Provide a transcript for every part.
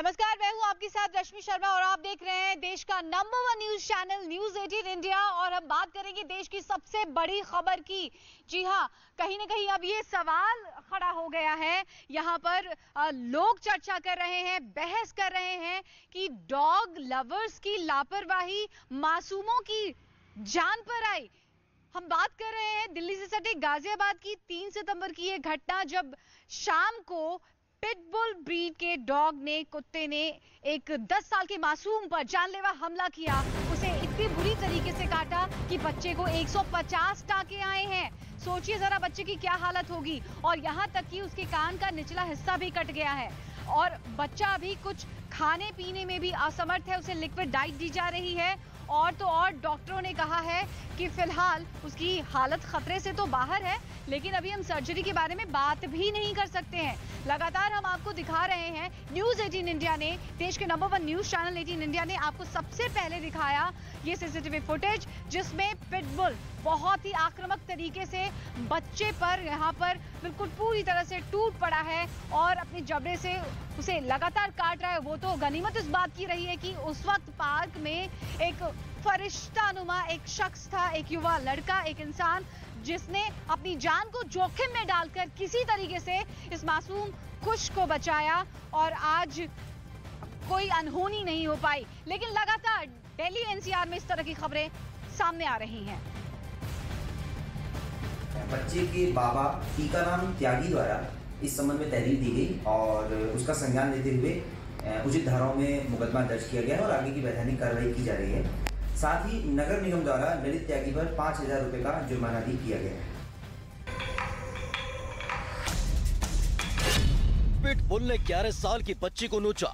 नमस्कार, मैं हूं आपके साथ रश्मि शर्मा और आप देख रहे हैं देश का number 1 news channel news 18 India. और हम बात करेंगे देश की सबसे बड़ी खबर की। जी हां, कहीं ना कहीं अब ये सवाल खड़ा हो गया है, यहां पर लोग चर्चा कर रहे हैं, बहस कर रहे हैं कि डॉग लवर्स की लापरवाही मासूमों की जान पर आई। हम बात कर रहे हैं दिल्ली से सटे गाजियाबाद की 3 सितंबर की ये घटना, जब शाम को पिटबुल ब्रीड के डॉग ने, कुत्ते ने एक 10 साल के मासूम पर जानलेवा हमला किया। उसे इतनी बुरी तरीके से काटा कि बच्चे को 150 टांके आए हैं। सोचिए जरा बच्चे की क्या हालत होगी। और यहां तक कि उसके कान का निचला हिस्सा भी कट गया है और बच्चा अभी कुछ खाने पीने में भी असमर्थ है। उसे लिक्विड डाइट दी जा रही है और तो और डॉक्टरों ने कहा है कि फिलहाल उसकी हालत खतरे से तो बाहर है, लेकिन अभी हम सर्जरी के बारे में बात भी नहीं कर सकते हैं। लगातार हम आपको दिखा रहे हैं, न्यूज 18 इंडिया ने, देश के नंबर 1 न्यूज चैनल 18 इंडिया ने आपको सबसे पहले दिखाया ये सीसीटीवी फुटेज, जिसमें पिटबुल बहुत ही आक्रामक तरीके से बच्चे पर यहाँ पर बिल्कुल पूरी तरह से टूट पड़ा है और अपने जबड़े से उसे लगातार काट रहा है। वो तो गनीमत इस बात की रही है कि उस वक्त पार्क में एक फरिश्तानुमा एक शख्स था, एक युवा लड़का, एक इंसान, जिसने अपनी जान को जोखिम में डालकर किसी तरीके से इस मासूम खुश को बचाया और आज कोई अनहोनी नहीं हो पाई। लेकिन लगातार दिल्ली एनसीआर में इस तरह की खबरें सामने आ रही हैं। बच्चे के बाबा टीकाराम त्यागी द्वारा इस संबंध में तहरीर दी गई और उसका संज्ञान लेते हुए उचित धाराओं में मुकदमा दर्ज किया गया है और आगे की वैधानिक कार्रवाई की जा रही है। साथ ही नगर निगम द्वारा ललित त्यागी पर 5,000 रुपए का जुर्माना भी किया गया है। पिटबुल ने 11 साल की बच्ची को नोचा,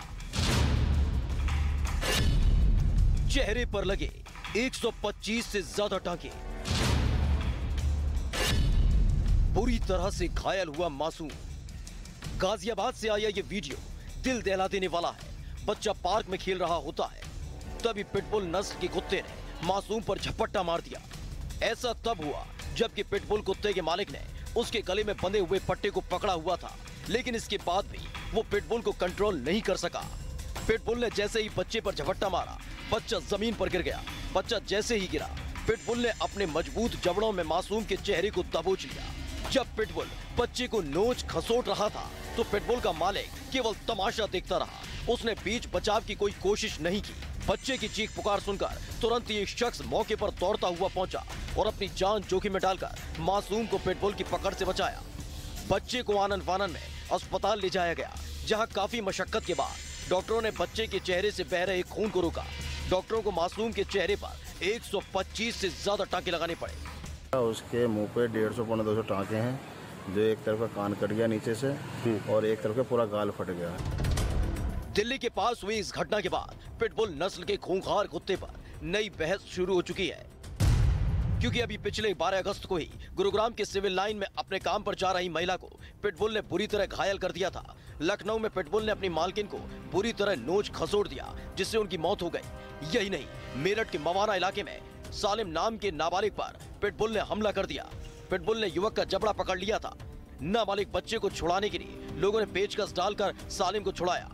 चेहरे पर लगे 125 से ज्यादा टांके, बुरी तरह से घायल हुआ मासूम। गाजियाबाद से आया ये वीडियो दिल दहला देने वाला है। बच्चा पार्क में खेल रहा होता है, तभी पिटबुल नस्ल के कुत्ते ने मासूम पर झपट्टा मार दिया। ऐसा तब हुआ जबकि पिटबुल कुत्ते के मालिक ने उसके गले में बंधे हुए पट्टे को पकड़ा हुआ था, लेकिन इसके बाद भी वो पिटबुल को कंट्रोल नहीं कर सका। पिटबुल ने जैसे ही बच्चे पर झपट्टा मारा, बच्चा जमीन पर गिर गया। बच्चा जैसे ही गिरा, पिटबुल ने अपने मजबूत जबड़ों में मासूम के चेहरे को दबोच लिया। जब पिटबुल बच्चे को नोच खसोट रहा था, तो पिटबुल का मालिक केवल तमाशा देखता रहा। उसने बीच बचाव की कोई कोशिश नहीं की। बच्चे की चीख पुकार सुनकर तुरंत ये शख्स मौके पर दौड़ता हुआ पहुंचा और अपनी जान जोखिम में डालकर मासूम को पिटबुल की पकड़ से बचाया। बच्चे को आनन फानन में अस्पताल ले जाया गया, जहां काफी मशक्कत के बाद डॉक्टरों ने बच्चे के चेहरे से बह रहे खून को रोका। डॉक्टरों को मासूम के चेहरे पर 125 से ज्यादा टांके लगाने पड़े। उसके मुंह पे 150-200 टांके हैं, जो एक तरफ का कान कट गया नीचे से और एक तरफ का पूरा गाल फट गया। दिल्ली के पास हुई इस घटना के बाद पिटबुल नस्ल के खूंखार कुत्ते पर नई बहस शुरू हो चुकी है, क्योंकि अभी पिछले 12 अगस्त को ही गुरुग्राम के सिविल लाइन में अपने काम पर जा रही महिला को पिटबुल ने बुरी तरह घायल कर दिया था। लखनऊ में पिटबुल ने अपनी मालकिन को बुरी तरह नोच खसोट दिया, जिससे उनकी मौत हो गई। यही नहीं, मेरठ के मवाना इलाके में सालिम नाम के नाबालिग पर पिटबुल ने हमला कर दिया। पिटबुल ने युवक का जबड़ा पकड़ लिया था। नाबालिग बच्चे को छुड़ाने के लिए लोगों ने पेचकस डालकर सालिम को छुड़ाया।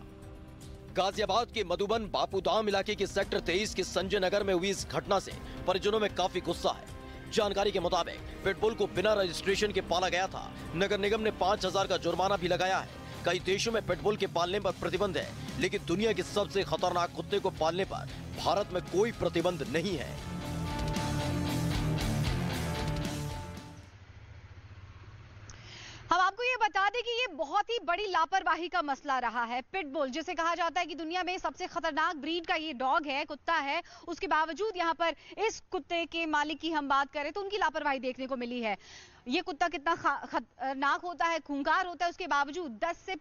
गाजियाबाद के मधुबन बापूधाम इलाके के सेक्टर 23 के संजय नगर में हुई इस घटना से परिजनों में काफी गुस्सा है। जानकारी के मुताबिक पिटबुल को बिना रजिस्ट्रेशन के पाला गया था। नगर निगम ने 5,000 का जुर्माना भी लगाया है। कई देशों में पिटबुल के पालने पर प्रतिबंध है, लेकिन दुनिया के सबसे खतरनाक कुत्ते को पालने पर भारत में कोई प्रतिबंध नहीं है। हम आपको ये बता दें कि ये बहुत ही बड़ी लापरवाही का मसला रहा है। पिटबुल, जिसे कहा जाता है कि दुनिया में सबसे खतरनाक ब्रीड का ये डॉग है, कुत्ता है, उसके बावजूद यहाँ पर इस कुत्ते के मालिक की हम बात करें तो उनकी लापरवाही देखने को मिली है। ये कुत्ता कितना खतरनाक होता है, खूंखार होता है, उसके बावजूद 10 से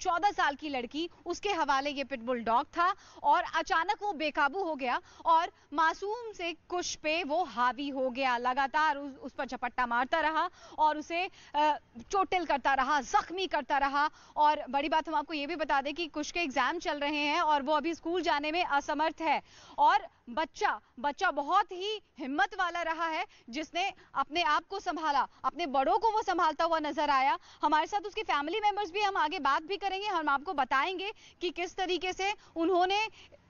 14 साल की लड़की, उसके हवाले ये पिटबुल डॉग था और अचानक वो बेकाबू हो गया और मासूम से कुश पे वो हावी हो गया। लगातार उस पर झपट्टा मारता रहा और उसे चोटिल करता रहा, जख्मी करता रहा। और बड़ी बात हम आपको ये भी बता दें कि कुश के एग्जाम चल रहे हैं और वो अभी स्कूल जाने में असमर्थ है और बच्चा बहुत ही हिम्मत वाला रहा है, जिसने अपने आप को संभाला, अपने बड़ों को वो संभालता हुआ नजर आया। हमारे साथ उसकी फैमिली मेंबर्स भी, हम आगे बात भी करेंगे, हम आपको बताएंगे कि किस तरीके से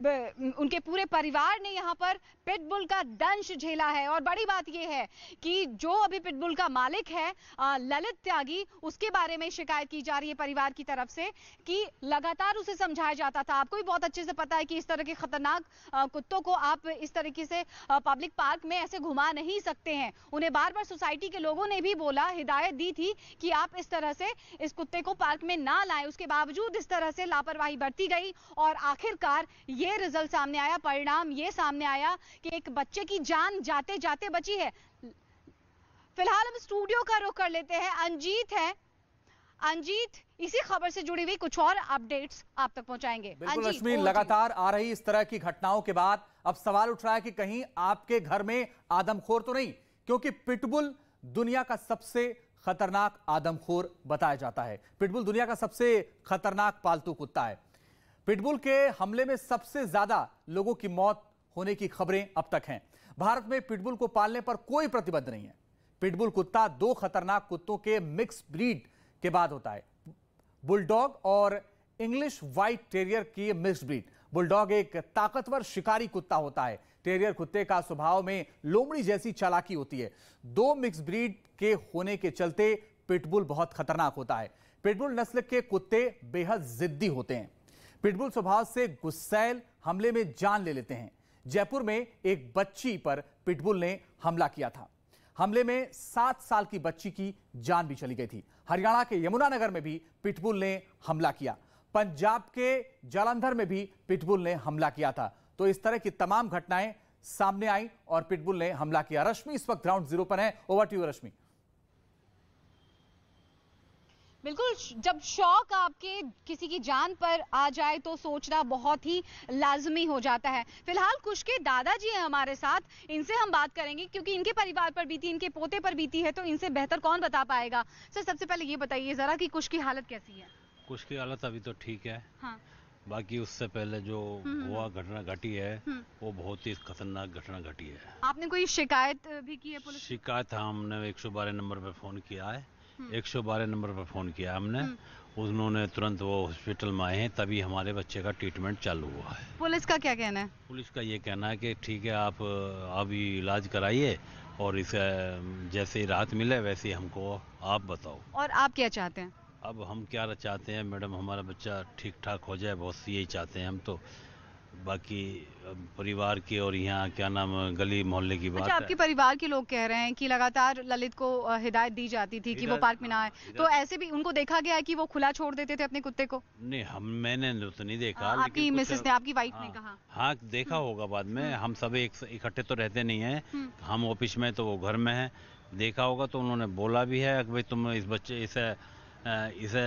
उनके पूरे परिवार ने यहाँ पर पिटबुल का दंश झेला है। और बड़ी बात यह है कि जो अभी पिटबुल का मालिक है ललित त्यागी, उसके बारे में शिकायत की जा रही है परिवार की तरफ से कि लगातार उसे समझाया जाता था। आपको भी बहुत अच्छे से पता है कि इस तरह के खतरनाक कुत्तों को आप इस तरीके से पब्लिक पार्क में ऐसे घुमा नहीं सकते हैं। उन्हें बार बार सोसाइटी के लोगों ने भी बोला, हिदायत दी थी कि आप इस तरह से इस कुत्ते को पार्क में ना लाएं। उसके बावजूद इस तरह से लापरवाही बरती गई और आखिरकार ये रिजल्ट सामने आया, परिणाम ये सामने आया कि एक बच्चे की जान जाते जाते बची है। फिलहाल हम स्टूडियो का रुख कर लेते हैं। अंजीत है, अंजीत इसी खबर से जुड़ी हुई कुछ और अपडेट्स आप तक पहुंचाएंगे। बिल्कुल रश्मि, लगातार आ रही इस तरह की घटनाओं के बाद अब सवाल उठ रहा है कि कहीं आपके घर में आदमखोर तो नहीं, क्योंकि पिटबुल दुनिया का सबसे खतरनाक आदमखोर बताया जाता है। पिटबुल दुनिया का सबसे खतरनाक पालतू कुत्ता है। पिटबुल के हमले में सबसे ज्यादा लोगों की मौत होने की खबरें अब तक हैं। भारत में पिटबुल को पालने पर कोई प्रतिबंध नहीं है। पिटबुल कुत्ता दो खतरनाक कुत्तों के मिक्स ब्रीड के बाद होता है, बुलडॉग और इंग्लिश व्हाइट टेरियर की मिक्स ब्रीड। बुलडॉग एक ताकतवर शिकारी कुत्ता होता है। टेरियर कुत्ते का स्वभाव में लोमड़ी जैसी चालाकी होती है। दो मिक्स ब्रीड के होने के चलते पिटबुल बहुत खतरनाक होता है। पिटबुल नस्ल के कुत्ते बेहद जिद्दी होते हैं। पिटबुल स्वभाव से गुस्सैल, हमले में जान ले लेते हैं। जयपुर में एक बच्ची पर पिटबुल ने हमला किया था। हमले में 7 साल की बच्ची की जान भी चली गई थी। हरियाणा के यमुनानगर में भी पिटबुल ने हमला किया। पंजाब के जालंधर में भी पिटबुल ने हमला किया था। तो इस तरह की तमाम घटनाएं सामने आई और पिटबुल ने हमला किया। रश्मि इस वक्त ग्राउंड जीरो पर है, ओवर टू यू रश्मि। बिल्कुल, जब शौक आपके किसी की जान पर आ जाए तो सोचना बहुत ही लाजमी हो जाता है। फिलहाल कुश के दादाजी हैं हमारे साथ, इनसे हम बात करेंगे क्योंकि इनके परिवार पर बीती, इनके पोते पर बीती है, तो इनसे बेहतर कौन बता पाएगा। सर, सबसे पहले ये बताइए जरा कि कुश की हालत कैसी है। कुश की हालत अभी तो ठीक है। हाँ। बाकी उससे पहले जो हुआ घटना घटी है वो बहुत ही खतरनाक घटना घटी है। आपने कोई शिकायत भी की है पुलिस? शिकायत हमने 112 नंबर पर फोन किया है। 112 नंबर पर फोन किया हमने, उन्होंने तुरंत वो हॉस्पिटल में आए हैं, तभी हमारे बच्चे का ट्रीटमेंट चालू हुआ है। पुलिस का क्या कहना है? पुलिस का ये कहना है कि ठीक है, आप अभी इलाज कराइए और इसे जैसे ही राहत मिले वैसे ही हमको आप बताओ। और आप क्या चाहते हैं? अब हम क्या चाहते हैं मैडम, हमारा बच्चा ठीक ठाक हो जाए, बहुत यही चाहते हैं हम तो। बाकी परिवार की और यहाँ क्या नाम गली मोहल्ले की बात अच्छा, आपके परिवार के लोग कह रहे हैं कि लगातार ललित को हिदायत दी जाती थी कि वो पार्क में ना आए, तो ऐसे भी उनको देखा गया है कि वो खुला छोड़ देते थे अपने कुत्ते को? नहीं, मैंने तो नहीं देखा। आपकी मिसेस ने, आपकी वाइफ ने कहा? हाँ, देखा होगा बाद में। हम सब इकट्ठे तो रहते नहीं है, हम ऑफिस में तो वो घर में है। देखा होगा तो उन्होंने बोला भी है कि भाई तुम इस बच्चे इसे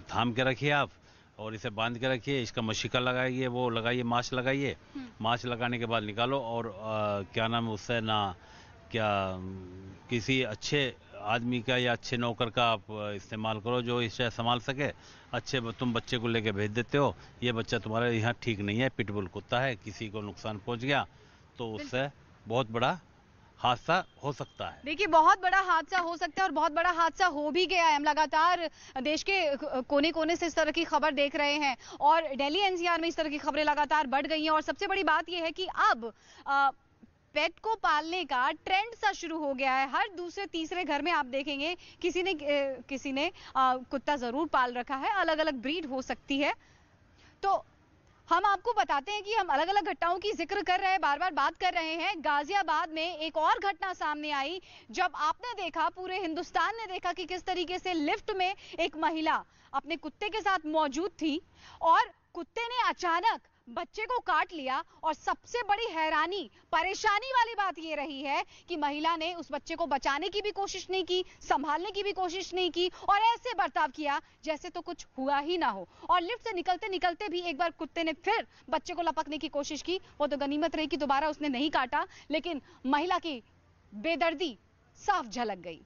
थाम के रखिए आप और इसे बांध के रखिए, इसका मशीका लगाइए, वो लगाइए, मास्क लगाइए। मास्क लगाने के बाद निकालो और क्या नाम उससे ना क्या किसी अच्छे आदमी का या अच्छे नौकर का आप इस्तेमाल करो जो इसे संभाल सके। अच्छे तुम बच्चे को लेके भेज देते हो, ये बच्चा तुम्हारे यहाँ ठीक नहीं है, पिटबुल कुत्ता है, किसी को नुकसान पहुँच गया तो उससे बहुत बड़ा हादसा हो सकता है। देखिए, बहुत बड़ा हादसा हो सकता है और बहुत बड़ा हादसा हो भी गया है। हम लगातार देश के कोने कोने से इस तरह की खबर देख रहे हैं और दिल्ली एनसीआर में इस तरह की खबरें लगातार बढ़ गई हैं। और सबसे बड़ी बात यह है कि अब पेट को पालने का ट्रेंड सा शुरू हो गया है। हर दूसरे तीसरे घर में आप देखेंगे किसी ने कुत्ता जरूर पाल रखा है। अलग अलग ब्रीड हो सकती है। तो हम आपको बताते हैं कि हम अलग अलग घटनाओं की जिक्र कर रहे हैं, बार बार बात कर रहे हैं। गाजियाबाद में एक और घटना सामने आई जब आपने देखा, पूरे हिंदुस्तान ने देखा कि किस तरीके से लिफ्ट में एक महिला अपने कुत्ते के साथ मौजूद थी और कुत्ते ने अचानक बच्चे को काट लिया। और सबसे बड़ी हैरानी, परेशानी वाली बात यह रही है कि महिला ने उस बच्चे को बचाने की भी कोशिश नहीं की, संभालने की भी कोशिश नहीं की और ऐसे बर्ताव किया जैसे तो कुछ हुआ ही ना हो। और लिफ्ट से निकलते निकलते भी एक बार कुत्ते ने फिर बच्चे को लपकने की कोशिश की। वो तो गनीमत रही कि दोबारा उसने नहीं काटा, लेकिन महिला की बेदर्दी साफ झलक गई।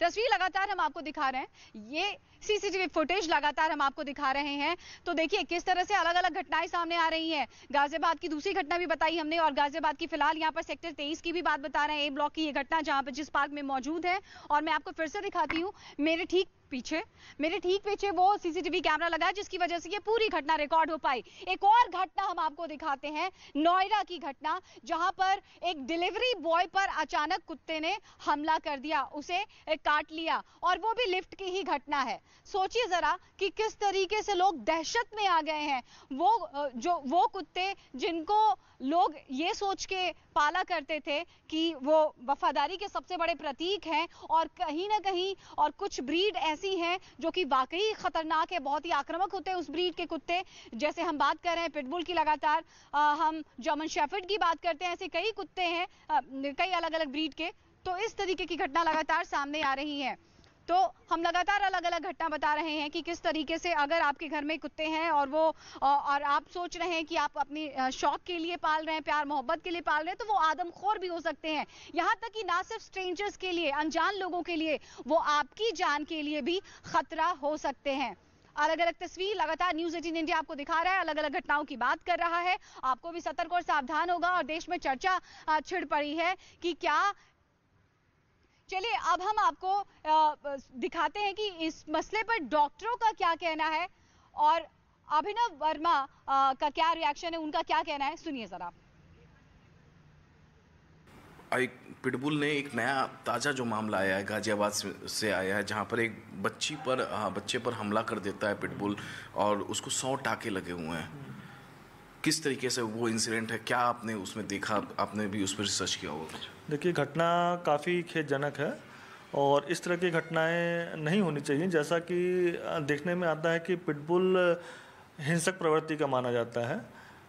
तस्वीर लगातार हम आपको दिखा रहे हैं, ये सीसीटीवी फुटेज लगातार हम आपको दिखा रहे हैं। तो देखिए किस तरह से अलग अलग घटनाएं सामने आ रही हैं। गाजियाबाद की दूसरी घटना भी बताई हमने, और गाजियाबाद की फिलहाल यहाँ पर सेक्टर 23 की भी बात बता रहे हैं, ए ब्लॉक की ये घटना जहां पर जिस पार्क में मौजूद है। और मैं आपको फिर से दिखाती हूँ, मेरे ठीक पीछे वो सीसीटीवी कैमरा लगा है जिसकी वजह से ये पूरी घटना रिकॉर्ड हो पाई। एक और घटना हम आपको दिखाते हैं, नोएडा की घटना, जहां पर एक डिलीवरी बॉय पर अचानक कुत्ते ने हमला कर दिया, उसे काट लिया, और वो भी लिफ्ट की ही घटना है। सोचिए जरा कि किस तरीके से लोग दहशत में आ गए हैं। वो कुत्ते जिनको लोग ये सोच के पाला करते थे कि वो वफादारी के सबसे बड़े प्रतीक हैं, और कहीं ना कहीं और कुछ ब्रीड ऐसी हैं जो कि वाकई खतरनाक है, बहुत ही आक्रामक होते हैं उस ब्रीड के कुत्ते। जैसे हम बात कर रहे हैं पिटबुल की, लगातार हम जर्मन शेफर्ड की बात करते हैं, ऐसे कई कुत्ते हैं कई अलग अलग ब्रीड के। तो इस तरीके की घटना लगातार सामने आ रही है। तो हम लगातार अलग अलग घटना बता रहे हैं कि किस तरीके से अगर आपके घर में कुत्ते हैं और आप सोच रहे हैं कि आप अपनी शौक के लिए पाल रहे हैं, प्यार मोहब्बत के लिए पाल रहे हैं, तो वो आदमखोर भी हो सकते हैं। यहाँ तक कि ना सिर्फ स्ट्रेंजर्स के लिए, अनजान लोगों के लिए, वो आपकी जान के लिए भी खतरा हो सकते हैं। अलग अलग तस्वीर लगातार न्यूज़ 18 इंडिया आपको दिखा रहा है, अलग अलग घटनाओं की बात कर रहा है। आपको भी सतर्क और सावधान होगा। और देश में चर्चा छिड़ पड़ी है कि क्या, चलिए अब हम आपको दिखाते हैं कि इस मसले पर डॉक्टरों का क्या कहना है और अभिनव वर्मा का क्या रिएक्शन है, उनका क्या कहना है, सुनिए जरा। पिटबुल ने एक नया ताज़ा जो मामला आया है, गाजियाबाद से आया है, जहां पर एक बच्चे पर हमला कर देता है पिटबुल, और उसको 100 टाके लगे हुए हैं। किस तरीके से वो इंसिडेंट है, क्या आपने उसमें देखा, आपने भी उस पर रिसर्च किया होगा? देखिए, घटना काफ़ी खेदजनक है और इस तरह की घटनाएं नहीं होनी चाहिए। जैसा कि देखने में आता है कि पिटबुल हिंसक प्रवृत्ति का माना जाता है,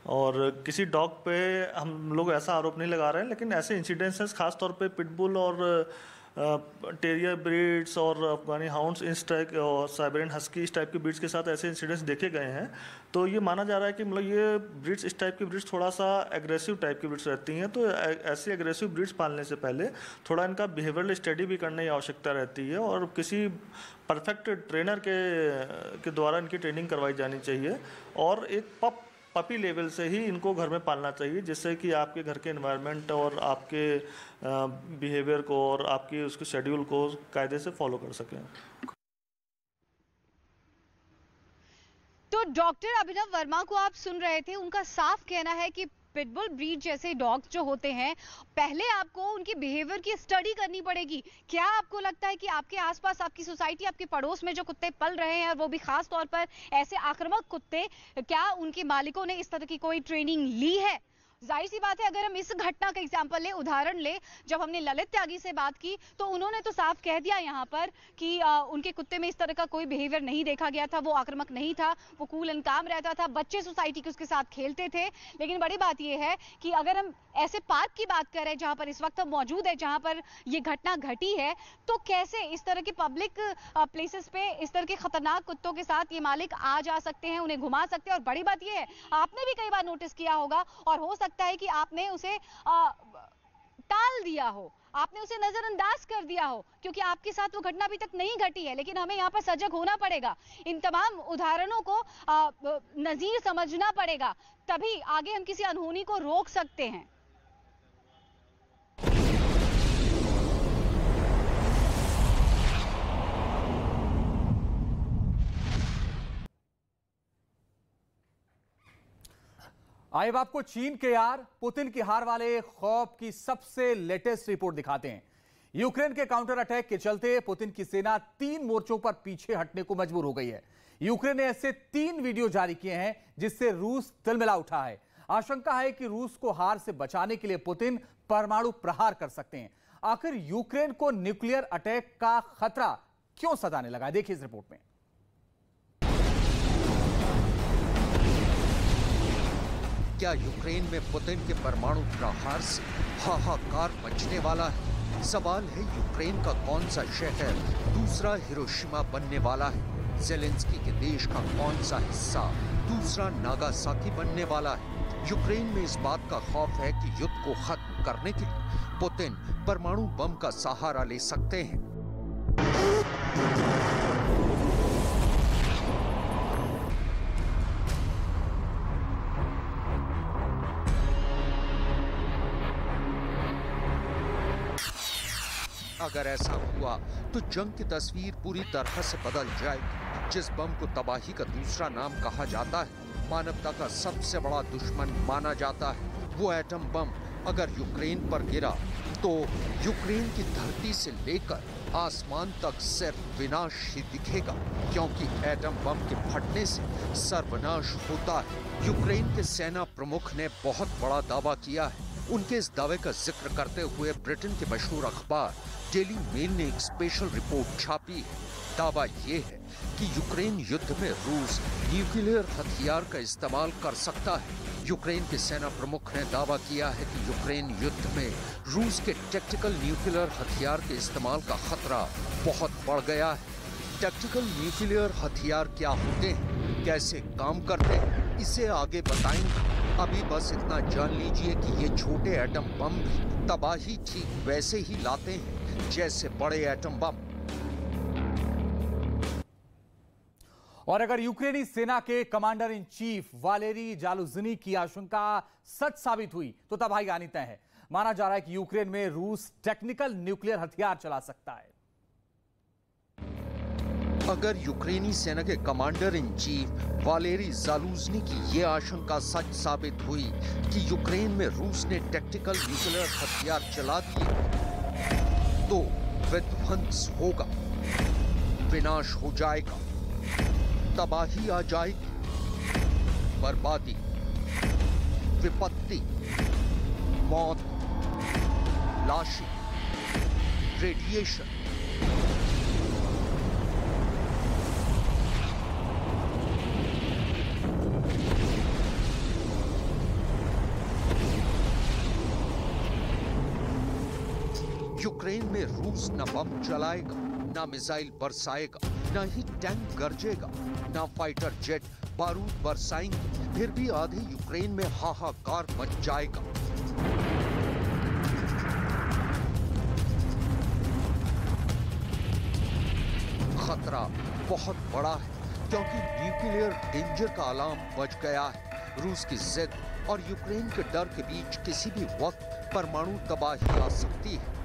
और किसी डॉग पे हम लोग ऐसा आरोप नहीं लगा रहे हैं, लेकिन ऐसे इंसिडेंसेस खासतौर पे पिटबुल और टेरियर ब्रीड्स और अफगानी हाउंड्स, इस टाइप और साइबेरियन हस्की, इस टाइप के ब्रीड्स के साथ ऐसे इंसिडेंट्स देखे गए हैं। तो ये माना जा रहा है कि मतलब ये ब्रीड्स, इस टाइप की ब्रीड्स थोड़ा सा एग्रेसिव टाइप की ब्रीड्स रहती हैं। तो ऐसी एग्रेसिव ब्रीड्स पालने से पहले थोड़ा इनका बिहेवियरल स्टडी भी करने की आवश्यकता रहती है, और किसी परफेक्ट ट्रेनर के द्वारा इनकी ट्रेनिंग करवाई जानी चाहिए, और एक पपी लेवल से ही इनको घर में पालना चाहिए, जिससे कि आपके घर के एनवायरनमेंट और आपके बिहेवियर को और आपकी उसके शेड्यूल को कायदे से फॉलो कर सकें। तो डॉक्टर अभिनव वर्मा को आप सुन रहे थे, उनका साफ कहना है कि पिटबुल ब्रीड जैसे डॉग्स जो होते हैं, पहले आपको उनकी बिहेवियर की स्टडी करनी पड़ेगी। क्या आपको लगता है कि आपके आसपास, आपकी सोसाइटी, आपके पड़ोस में जो कुत्ते पल रहे हैं, वो भी खास तौर पर ऐसे आक्रामक कुत्ते, क्या उनके मालिकों ने इस तरह की कोई ट्रेनिंग ली है? जाहिर सी बात है, अगर हम इस घटना का एग्जांपल ले, उदाहरण ले, जब हमने ललित त्यागी से बात की तो उन्होंने तो साफ कह दिया यहाँ पर कि उनके कुत्ते में इस तरह का कोई बिहेवियर नहीं देखा गया था, वो आक्रामक नहीं था, वो कूल एंड काम रहता था, बच्चे सोसाइटी के उसके साथ खेलते थे। लेकिन बड़ी बात यह है कि अगर हम ऐसे पार्क की बात करें जहां पर इस वक्त हम मौजूद है, जहां पर ये घटना घटी है, तो कैसे इस तरह की पब्लिक प्लेसेस पे इस तरह के खतरनाक कुत्तों के साथ ये मालिक आ जा सकते हैं, उन्हें घुमा सकते हैं। और बड़ी बात यह है, आपने भी कई बार नोटिस किया होगा, और हो सकता है कि आपने उसे टाल दिया हो, आपने उसे नजरअंदाज कर दिया हो, क्योंकि आपके साथ वो घटना अभी तक नहीं घटी है। लेकिन हमें यहाँ पर सजग होना पड़ेगा, इन तमाम उदाहरणों को नजीर समझना पड़ेगा, तभी आगे हम किसी अनहोनी को रोक सकते हैं। आइए आपको चीन के यार पुतिन की हार वाले खौफ की सबसे लेटेस्ट रिपोर्ट दिखाते हैं। यूक्रेन के काउंटर अटैक के चलते पुतिन की सेना 3 मोर्चों पर पीछे हटने को मजबूर हो गई है। यूक्रेन ने ऐसे 3 वीडियो जारी किए हैं जिससे रूस तिलमिला उठा है। आशंका है कि रूस को हार से बचाने के लिए पुतिन परमाणु प्रहार कर सकते हैं। आखिर यूक्रेन को न्यूक्लियर अटैक का खतरा क्यों सताने लगा, देखिए इस रिपोर्ट में। क्या यूक्रेन में पुतिन के परमाणु प्रहार से हाहाकार मचने वाला है? सवाल है, यूक्रेन का कौन सा शहर दूसरा हिरोशिमा बनने वाला है? ज़ेलेंस्की के देश का कौन सा हिस्सा दूसरा नागासाकी बनने वाला है? यूक्रेन में इस बात का खौफ है कि युद्ध को खत्म करने के लिए पुतिन परमाणु बम का सहारा ले सकते हैं। अगर ऐसा हुआ तो जंग की तस्वीर पूरी तरह से बदल जाएगी। जिस बम को तबाही का दूसरा नाम कहा जाता है, मानवता का सबसे बड़ा दुश्मन माना जाता है, वो एटम बम अगर यूक्रेन पर गिरा तो यूक्रेन की धरती से लेकर आसमान तक सिर्फ विनाश ही दिखेगा, क्योंकि एटम बम के फटने से सर्वनाश होता है। यूक्रेन के सेना प्रमुख ने बहुत बड़ा दावा किया है। उनके इस दावे का जिक्र करते हुए ब्रिटेन के मशहूर अखबार डेली मेल ने एक स्पेशल रिपोर्ट छापी है। दावा ये है कि यूक्रेन युद्ध में रूस न्यूक्लियर हथियार का इस्तेमाल कर सकता है। यूक्रेन के सेना प्रमुख ने दावा किया है कि यूक्रेन युद्ध में रूस के टैक्टिकल न्यूक्लियर हथियार के इस्तेमाल का खतरा बहुत बढ़ गया है। टैक्टिकल न्यूक्लियर हथियार क्या होते हैं, कैसे काम करते हैं, इसे आगे बताएंगे। अभी बस इतना जान लीजिए कि ये छोटे एटम बम भी तबाही ठीक वैसे ही लाते हैं जैसे बड़े एटम बम। और अगर यूक्रेनी सेना के कमांडर इन चीफ वालेरी जालुझनी की आशंका सच साबित हुई तो तबाही आनी तय है। माना जा रहा है कि यूक्रेन में रूस टेक्निकल न्यूक्लियर हथियार चला सकता है। अगर यूक्रेनी सेना के कमांडर इन चीफ वालेरी जालुझनी की ये आशंका सच साबित हुई कि यूक्रेन में रूस ने टैक्टिकल न्यूक्लियर हथियार चला दिए तो विध्वंस होगा, विनाश हो जाएगा, तबाही आ जाएगी, बर्बादी, विपत्ति, मौत, लाशें, रेडिएशन। यूक्रेन में रूस न बम चलाएगा, न मिसाइल बरसाएगा, न ही टैंक गरजेगा, न फाइटर जेट बारूद बरसाएंगे, फिर भी आधे यूक्रेन में हाहाकार मच जाएगा। खतरा बहुत बड़ा है क्योंकि न्यूक्लियर डेंजर का अलार्म बज गया है। रूस की जिद और यूक्रेन के डर के बीच किसी भी वक्त परमाणु तबाही आ सकती है।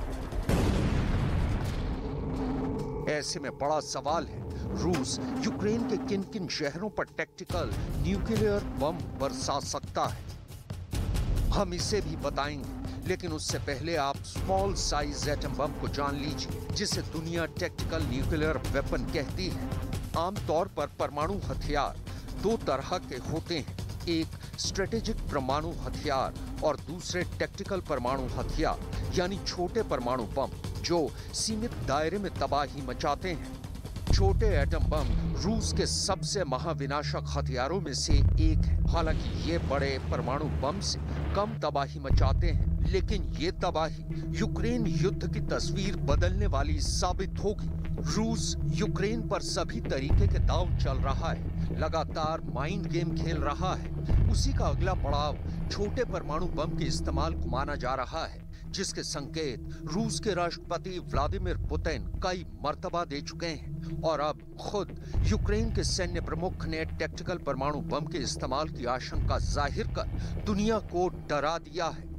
ऐसे में बड़ा सवाल है, रूस यूक्रेन के किन किन शहरों पर टैक्टिकल न्यूक्लियर बम बरसा सकता है। हम इसे भी बताएंगे, लेकिन उससे पहले आप स्मॉल साइज एटम बम को जान लीजिए, जिसे दुनिया टैक्टिकल न्यूक्लियर वेपन कहती है। आमतौर पर परमाणु हथियार दो तरह के होते हैं, एक स्ट्रेटेजिक परमाणु हथियार और दूसरे टैक्टिकल परमाणु हथियार, यानी छोटे परमाणु बम जो सीमित दायरे में तबाही मचाते हैं। छोटे एटम बम रूस के सबसे महाविनाशक हथियारों में से एक है। हालांकि ये बड़े परमाणु बम से कम तबाही मचाते हैं, लेकिन ये तबाही यूक्रेन युद्ध की तस्वीर बदलने वाली साबित होगी। रूस यूक्रेन पर सभी तरीके के दांव चल रहा है, लगातार माइंड गेम खेल रहा है। उसी का अगला पड़ाव छोटे परमाणु बम के इस्तेमाल को माना जा रहा है, जिसके संकेत रूस के राष्ट्रपति व्लादिमीर पुतिन कई मर्तबा दे चुके हैं और अब खुद यूक्रेन के सैन्य प्रमुख ने टैक्टिकल परमाणु बम के इस्तेमाल की आशंका जाहिर कर दुनिया को डरा दिया है।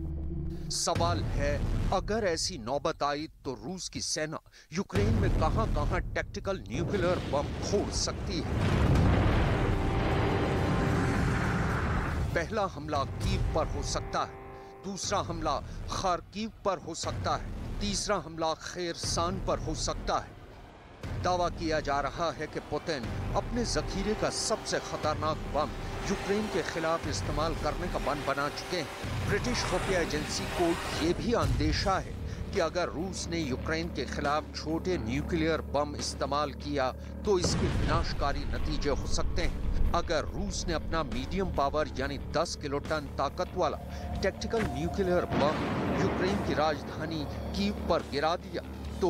सवाल है, अगर ऐसी नौबत आई तो रूस की सेना यूक्रेन में कहां-कहां टैक्टिकल न्यूक्लियर बम फोड़ सकती है। पहला हमला कीव पर हो सकता है, दूसरा हमला खार्किव पर हो सकता है, तीसरा हमला खेरसान पर हो सकता है। दावा किया जा रहा है कि पुतिन अपने जखीरे का सबसे खतरनाक बम यूक्रेन के खिलाफ इस्तेमाल करने का मन बना चुके हैं। ब्रिटिश खुफिया एजेंसी को ये भी अंदेशा है कि अगर रूस ने यूक्रेन के खिलाफ छोटे न्यूक्लियर बम इस्तेमाल किया तो इसके विनाशकारी नतीजे हो सकते हैं। अगर रूस ने अपना मीडियम पावर यानी 10 किलोटन ताकत वाला टैक्टिकल न्यूक्लियर बम यूक्रेन की राजधानी कीव पर गिरा दिया तो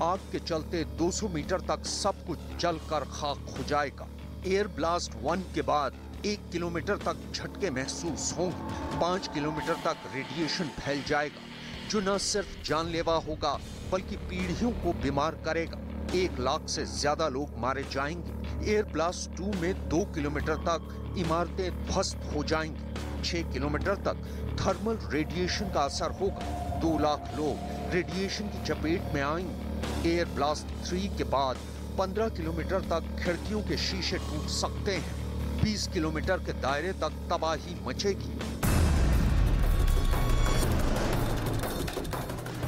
आग के चलते 200 मीटर तक सब कुछ जलकर खाक हो जाएगा। एयर ब्लास्ट 1 के बाद 1 किलोमीटर तक झटके महसूस होंगे, 5 किलोमीटर तक रेडिएशन फैल जाएगा जो न सिर्फ जानलेवा होगा बल्कि पीढ़ियों को बीमार करेगा। 1 लाख से ज्यादा लोग मारे जाएंगे। एयर ब्लास्ट 2 में 2 किलोमीटर तक इमारतें ध्वस्त हो जाएंगी। 6 किलोमीटर तक थर्मल रेडिएशन का असर होगा। 2 लाख लोग रेडिएशन की चपेट में आएंगे। एयर ब्लास्ट 3 के बाद 15 किलोमीटर तक खिड़कियों के शीशे टूट सकते हैं। 20 किलोमीटर के दायरे तक तबाही मचेगी।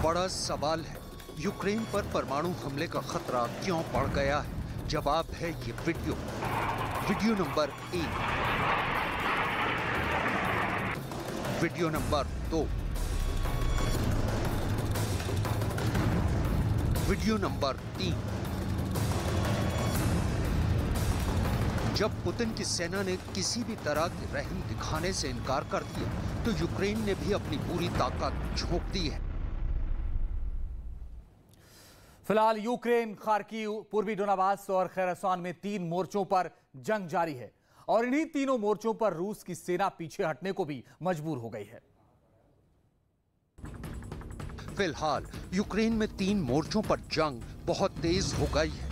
बड़ा सवाल है, यूक्रेन पर परमाणु हमले का खतरा क्यों बढ़ गया है? जवाब है ये video number 1, video number 2, video number 3। जब पुतिन की सेना ने किसी भी तरह की रहम दिखाने से इनकार कर दिया तो यूक्रेन ने भी अपनी पूरी ताकत झोंक दी है। फिलहाल यूक्रेन, खार्किव, पूर्वी डोनाबास और खैरसान में 3 मोर्चों पर जंग जारी है और इन्हीं तीनों मोर्चों पर रूस की सेना पीछे हटने को भी मजबूर हो गई है। फिलहाल यूक्रेन में 3 मोर्चों पर जंग बहुत तेज हो गई है।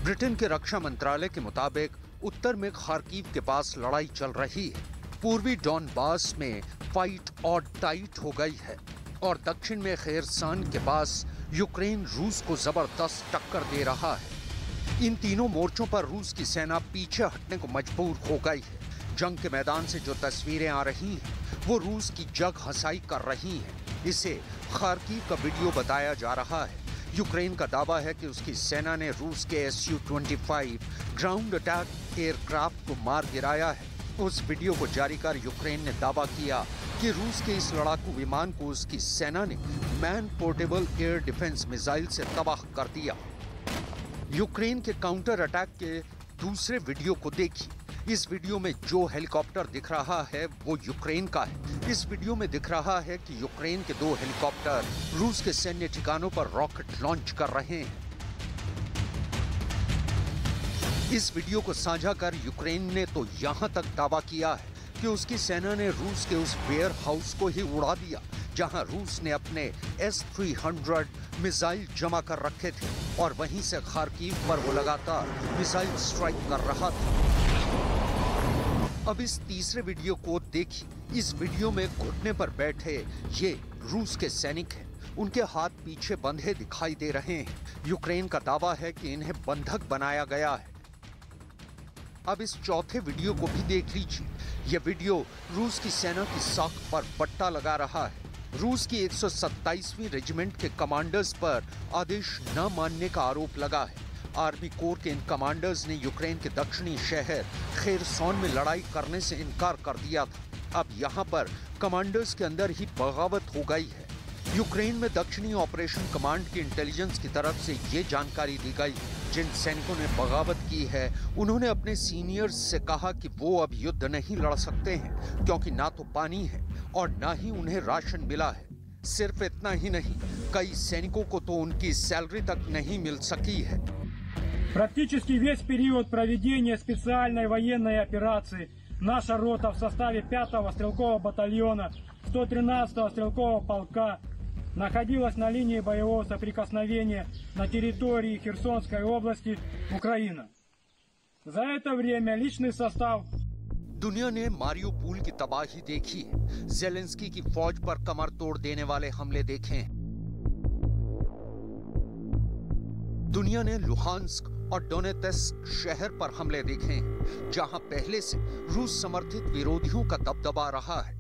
ब्रिटेन के रक्षा मंत्रालय के मुताबिक उत्तर में खार्किव के पास लड़ाई चल रही है। पूर्वी डोनबास में फाइट और टाइट हो गई है और दक्षिण में खैरसान के पास यूक्रेन रूस को जबरदस्त टक्कर दे रहा है। इन तीनों मोर्चों पर रूस की सेना पीछे हटने को मजबूर हो गई है। जंग के मैदान से जो तस्वीरें आ रही हैं, वो रूस की जग हंसाई कर रही हैं। इसे खार्किव का वीडियो बताया जा रहा है। यूक्रेन का दावा है कि उसकी सेना ने रूस के Su-25 ग्राउंड अटैक एयरक्राफ्ट को मार गिराया है। उस वीडियो को जारी कर यूक्रेन ने दावा किया कि रूस के इस लड़ाकू विमान को उसकी सेना ने man portable air defence missile से तबाह कर दिया। यूक्रेन के काउंटर अटैक के दूसरे वीडियो को देखिए। इस वीडियो में जो हेलीकॉप्टर दिख रहा है वो यूक्रेन का है। इस वीडियो में दिख रहा है कि यूक्रेन के 2 हेलीकॉप्टर रूस के सैन्य ठिकानों पर रॉकेट लॉन्च कर रहे हैं। इस वीडियो को साझा कर यूक्रेन ने तो यहां तक दावा किया है कि उसकी सेना ने रूस के उस वेयर हाउस को ही उड़ा दिया जहां रूस ने अपने S-300 मिसाइल जमा कर रखे थे और वहीं से खार्किव पर वो लगातार मिसाइल स्ट्राइक कर रहा था। अब इस तीसरे वीडियो को देखिए। इस वीडियो में घुटने पर बैठे ये रूस के सैनिक हैं। उनके हाथ पीछे बंधे दिखाई दे रहे हैं। यूक्रेन का दावा है कि इन्हें बंधक बनाया गया है। अब इस चौथे वीडियो को भी देख लीजिए। यह वीडियो रूस की सेना की साख पर पट्टा लगा रहा है। रूस की 127वीं रेजिमेंट के कमांडर्स पर आदेश न मानने का आरोप लगा है। आर्मी कोर के इन कमांडर्स ने यूक्रेन के दक्षिणी शहर खेरसॉन में लड़ाई करने से इनकार कर दिया था। अब यहाँ पर कमांडर्स के अंदर ही बगावत हो गई है। यूक्रेन में दक्षिणी ऑपरेशन कमांड की इंटेलिजेंस की तरफ से ये जानकारी दी गई। जिन सैनिकों ने बगावत की है उन्होंने अपने सीनियर्स से कहा कि वो अब युद्ध नहीं लड़ सकते हैं क्योंकि ना तो पानी है और ना ही उन्हें राशन मिला है। सिर्फ इतना ही नहीं, कई सैनिकों को तो उनकी सैलरी तक नहीं मिल सकी है। Практически весь период проведения специальной военной операции наша рота в составе 5-го стрелкового батальона 113-го стрелкового полка находилась на линии боевого соприкосновения на территории Херсонской области, Украина. За это время личный состав दुनिया ने मारियोपोल की तबाही देखी है। ज़ेलेंस्की की फौज पर कमर तोड़ देने वाले हमले देखे हैं। दुनिया ने लुहांस्क और डोनेत्स्क शहर पर हमले देखे हैं, जहां पहले से रूस समर्थित विरोधियों का दबदबा रहा है।